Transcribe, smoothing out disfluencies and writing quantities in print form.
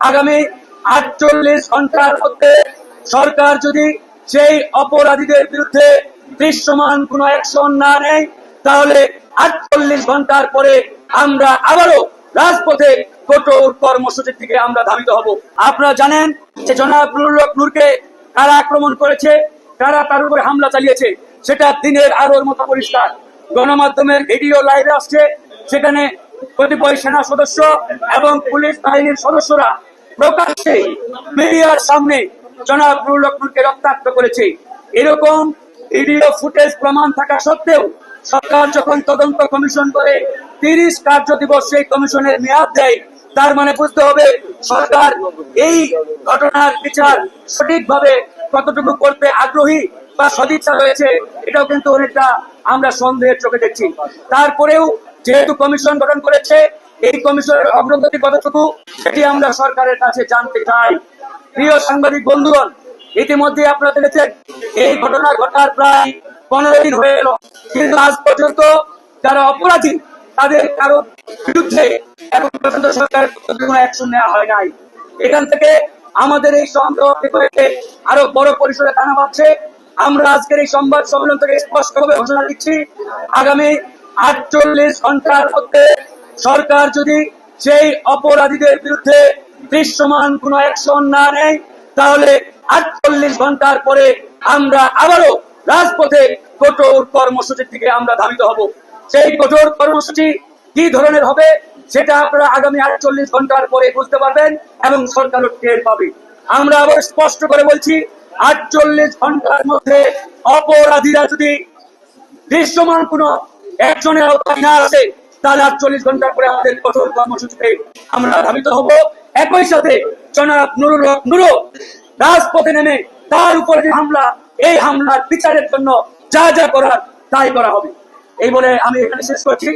আগামী 48 ঘন্টার মধ্যে সরকার যদি সেই অপরাধীদের বিরুদ্ধে দৃশ্যমান কোনো অ্যাকশন না নেয়, তাহলে 48 ঘন্টার পরে আমরা আবারও রাজপথে কঠোর কর্মসূচির দিকে আমরা ধাবিত হব। আপনারা জানেন যে জনাব নুরুল হক নূরকে কারা আক্রমণ করেছে, কারা তার উপরে হামলা চালিয়েছে, সেটা দিনের আলোর মতো পরিষ্কার। গণমাধ্যমের ভিডিও লাইভে আসছে, সেখানে কতিপয় সেনা সদস্য এবং পুলিশ বাহিনীর সদস্যরা প্রকাশ্যে মিডিয়ার সামনে জনাব নুরুল হক নূরকে রক্তাক্ত করেছে। এরকম ভিডিও ফুটেজ প্রমাণ থাকা সত্ত্বেও সরকার যখন তদন্ত কমিশন করে 30 কার্য দিবস সেই কমিশনের মেয়াদ দেয়, তার মানে বুঝতে হবে সরকার এই ঘটনার বিচার সঠিকভাবে কতটুকু করতে আগ্রহী বা সদিচ্ছা রয়েছে, এটাও কিন্তু অনেকটা আমরা সন্দেহের চোখে দেখছি। তারপরেও যেহেতু কমিশন গঠন করেছে, এই কমিশনের অগ্রগতি কতটুকু সেটি আমরা সরকারের কাছে জানতে চাই। প্রিয় সাংবাদিক বন্ধুগণ, ইতিমধ্যে আপনারা দেখেছেন এই ঘটনা ঘটার প্রায় 15 দিন হয়ে গেল, কিন্তু আজ পর্যন্ত যারা অপরাধী তাদের কারো বিরুদ্ধে এখন পর্যন্ত সরকারের কোনো অ্যাকশন নেওয়া হয় নাই। এখান থেকে আমাদের এই সংগ্রহকে আরো বড় পরিসরে টানা বাড়ছে। আমরা আজকের এই সংবাদ সম্মেলন থেকে স্পষ্টভাবে ঘোষণা দিচ্ছি, আগামী 48 ঘন্টার মধ্যে সরকার যদি সেই অপরাধীদের বিরুদ্ধে দৃশ্যমান কোনো অ্যাকশন না নেয়, তাহলে 48 ঘন্টার পরে আমরা আবারও রাজপথে কঠোর কর্মসূচির দিকে আমরা ধাবিত হব। সেই কঠোর কর্মসূচি কি ধরনের হবে সেটা আপনারা আগামী 48 ঘন্টার পরে বুঝতে পারবেন এবং সরকারও টের পাবে। আমরা আবার স্পষ্ট করে বলছি, 48 ঘন্টার মধ্যে অপরাধীরা যদি দৃশ্যমান কোনো একজনের আওতায় না আসে, তাহলে 48 ঘন্টার পরে আমাদের কঠোর কর্মসূচিতে আমরা ধাবিত হব। একই সাথে জনাব নুরুল হক নূর রাজপথে নেমে তার উপরে যে হামলা, এই হামলার বিচারের জন্য যা যা করার তাই করা হবে। এই বলে আমি এখানে শেষ করছি।